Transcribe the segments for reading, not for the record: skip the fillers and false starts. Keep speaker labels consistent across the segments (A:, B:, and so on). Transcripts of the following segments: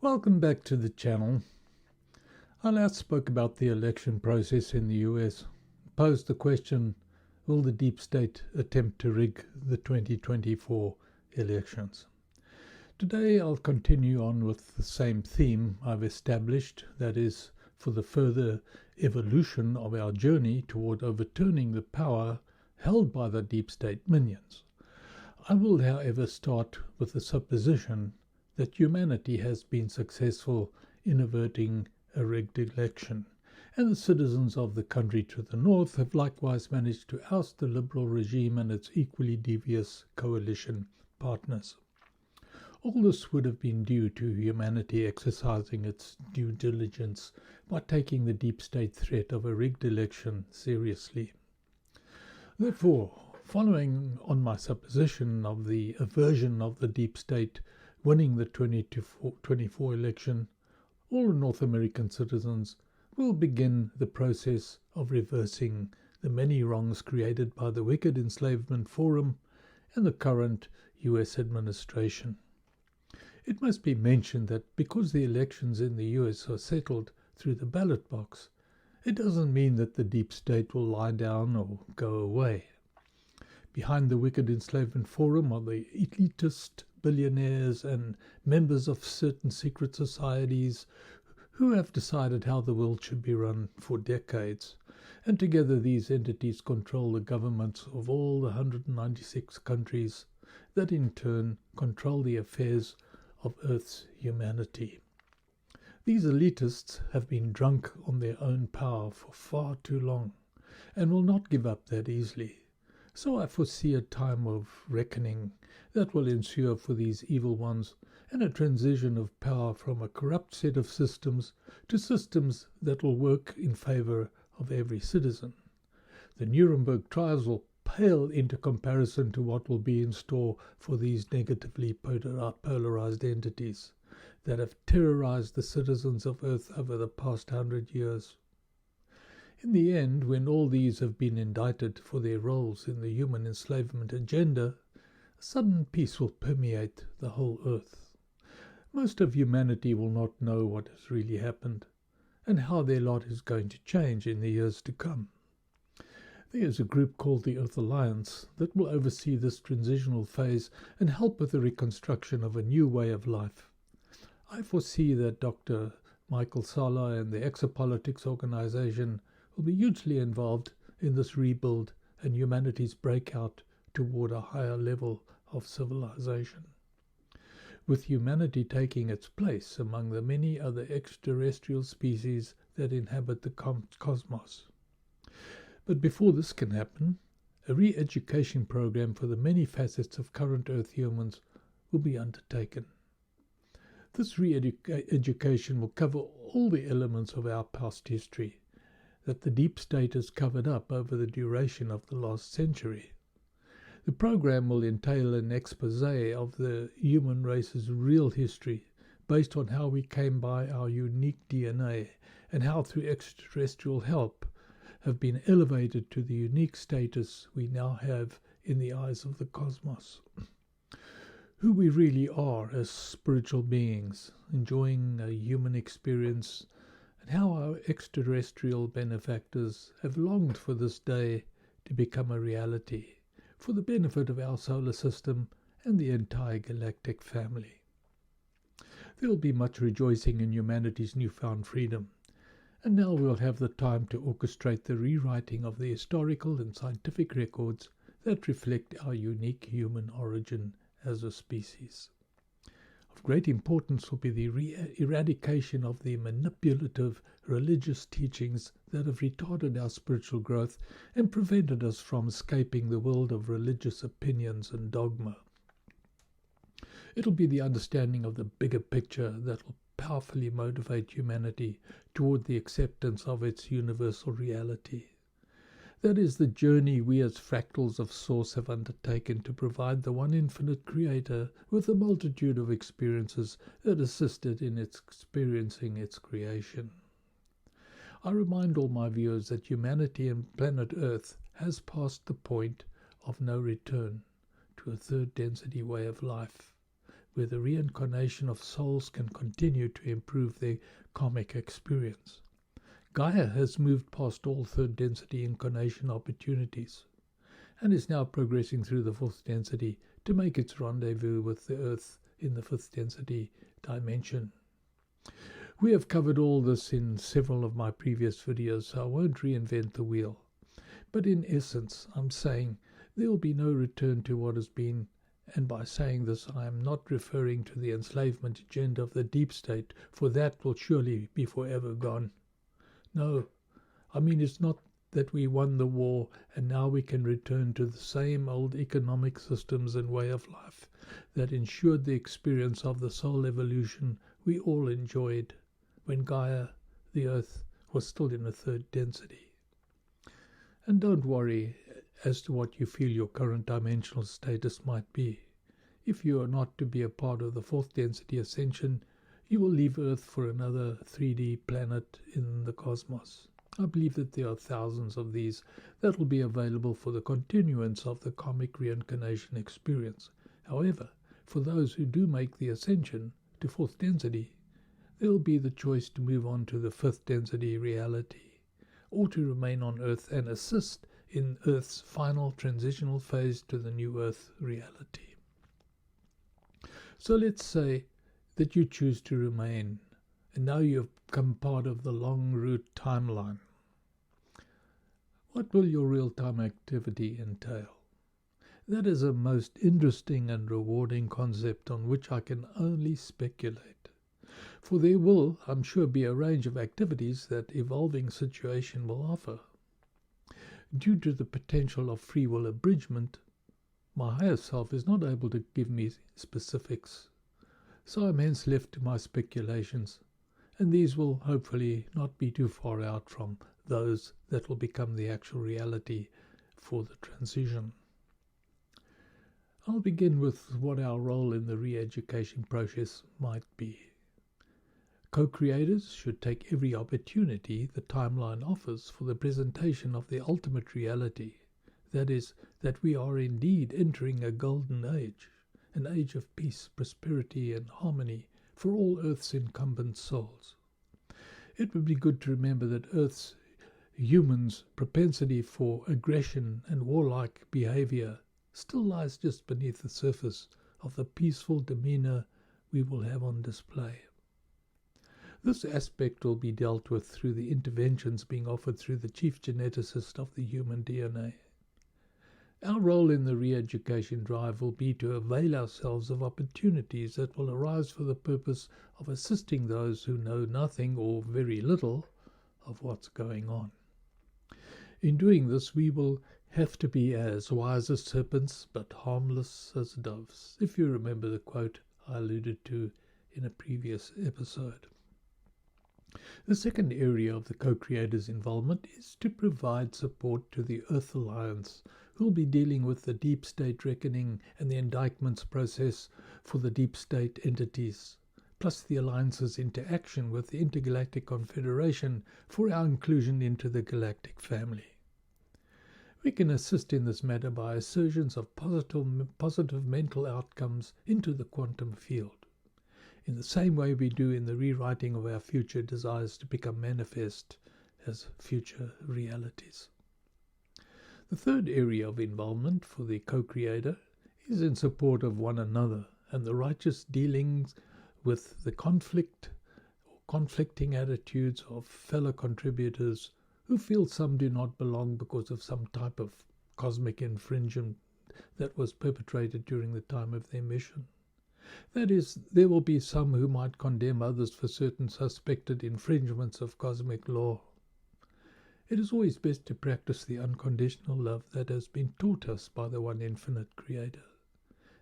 A: Welcome back to the channel. I last spoke about the election process in the US, posed the question, will the deep state attempt to rig the 2024 elections? Today I'll continue on with the same theme I've established, that is, for the further evolution of our journey toward overturning the power held by the deep state minions. I will, however, start with the supposition that humanity has been successful in averting a rigged election, and the citizens of the country to the north have likewise managed to oust the liberal regime and its equally devious coalition partners. All this would have been due to humanity exercising its due diligence by taking the deep state threat of a rigged election seriously. Therefore, following on my supposition of the aversion of the deep state winning the 2024 election, all North American citizens will begin the process of reversing the many wrongs created by the Wicked Enslavement Forum and the current US administration. It must be mentioned that because the elections in the US are settled through the ballot box, it doesn't mean that the deep state will lie down or go away. Behind the Wicked Enslavement Forum are the elitist billionaires and members of certain secret societies who have decided how the world should be run for decades, and together these entities control the governments of all the 196 countries that in turn control the affairs of Earth's humanity. These elitists have been drunk on their own power for far too long and will not give up that easily. So I foresee a time of reckoning that will ensue for these evil ones, and a transition of power from a corrupt set of systems to systems that will work in favor of every citizen. The Nuremberg trials will pale into comparison to what will be in store for these negatively polarized entities that have terrorized the citizens of Earth over the past 100 years. In the end, when all these have been indicted for their roles in the human enslavement agenda, a sudden peace will permeate the whole Earth. Most of humanity will not know what has really happened and how their lot is going to change in the years to come. There is a group called the Earth Alliance that will oversee this transitional phase and help with the reconstruction of a new way of life. I foresee that Dr. Michael Salla and the Exopolitics organization will be hugely involved in this rebuild and humanity's breakout toward a higher level of civilization, with humanity taking its place among the many other extraterrestrial species that inhabit the cosmos. But before this can happen, a re-education program for the many facets of current Earth humans will be undertaken. This re-education will cover all the elements of our past history that the deep state has covered up over the duration of the last century. The program will entail an expose of the human race's real history based on how we came by our unique DNA and how through extraterrestrial help have been elevated to the unique status we now have in the eyes of the cosmos. Who we really are as spiritual beings, enjoying a human experience, and how our extraterrestrial benefactors have longed for this day to become a reality for the benefit of our solar system and the entire galactic family. There will be much rejoicing in humanity's newfound freedom, and now we'll have the time to orchestrate the rewriting of the historical and scientific records that reflect our unique human origin as a species. Of great importance will be the eradication of the manipulative religious teachings that have retarded our spiritual growth and prevented us from escaping the world of religious opinions and dogma. It'll be the understanding of the bigger picture that will powerfully motivate humanity toward the acceptance of its universal reality. That is the journey we as fractals of Source have undertaken to provide the one infinite Creator with a multitude of experiences that assisted in experiencing its creation. I remind all my viewers that humanity and planet Earth has passed the point of no return to a third density way of life. where the reincarnation of souls can continue to improve their karmic experience. Gaia has moved past all third density incarnation opportunities and is now progressing through the fourth density to make its rendezvous with the Earth in the fifth density dimension. We have covered all this in several of my previous videos, so I won't reinvent the wheel. But in essence, I'm saying there will be no return to what has been, and by saying this I am not referring to the enslavement agenda of the deep state, for that will surely be forever gone. No, I mean it's not that we won the war and now we can return to the same old economic systems and way of life that ensured the experience of the soul evolution we all enjoyed when Gaia, the Earth, was still in a third density. And don't worry as to what you feel your current dimensional status might be. If you are not to be a part of the fourth density ascension, you will leave Earth for another 3D planet in the cosmos. I believe that there are thousands of these that will be available for the continuance of the karmic reincarnation experience. However, for those who do make the ascension to fourth density, there will be the choice to move on to the fifth density reality, or to remain on Earth and assist in Earth's final transitional phase to the new Earth reality. So let's say that you choose to remain, and now you have become part of the long route timeline. What will your real-time activity entail? That is a most interesting and rewarding concept on which I can only speculate. For there will, I'm sure, be a range of activities that evolving situation will offer. Due to the potential of free will abridgment, my higher self is not able to give me specifics, so I'm hence left to my speculations, and these will hopefully not be too far out from those that will become the actual reality for the transition. I'll begin with what our role in the re-education process might be. Co-creators should take every opportunity the timeline offers for the presentation of the ultimate reality, that is, that we are indeed entering a golden age, an age of peace, prosperity and harmony for all Earth's incumbent souls. It would be good to remember that Earth's humans' propensity for aggression and warlike behavior still lies just beneath the surface of the peaceful demeanor we will have on display. This aspect will be dealt with through the interventions being offered through the chief geneticist of the human DNA. Our role in the re-education drive will be to avail ourselves of opportunities that will arise for the purpose of assisting those who know nothing or very little of what's going on. In doing this, we will have to be as wise as serpents but harmless as doves, if you remember the quote I alluded to in a previous episode. The second area of the co-creators' involvement is to provide support to the Earth Alliance, who will be dealing with the deep state reckoning and the indictments process for the deep state entities, plus the Alliance's interaction with the Intergalactic Confederation for our inclusion into the galactic family. We can assist in this matter by assertions of positive mental outcomes into the quantum field, in the same way we do in the rewriting of our future desires to become manifest as future realities. The third area of involvement for the co-creator is in support of one another and the righteous dealings with the conflicting attitudes of fellow contributors who feel some do not belong because of some type of cosmic infringement that was perpetrated during the time of their mission. That is, there will be some who might condemn others for certain suspected infringements of cosmic law. It is always best to practice the unconditional love that has been taught us by the one infinite Creator,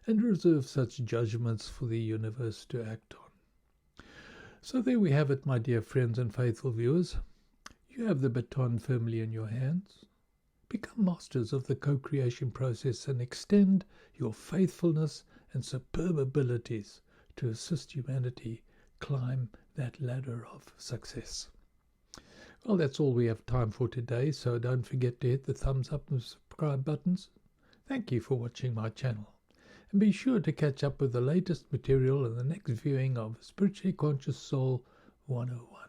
A: and reserve such judgments for the universe to act on. So there we have it, my dear friends and faithful viewers. You have the baton firmly in your hands. Become masters of the co-creation process and extend your faithfulness and superb abilities to assist humanity climb that ladder of success. Well, that's all we have time for today, so don't forget to hit the thumbs up and subscribe buttons. Thank you for watching my channel. And be sure to catch up with the latest material in the next viewing of Spiritually Conscious Soul 101.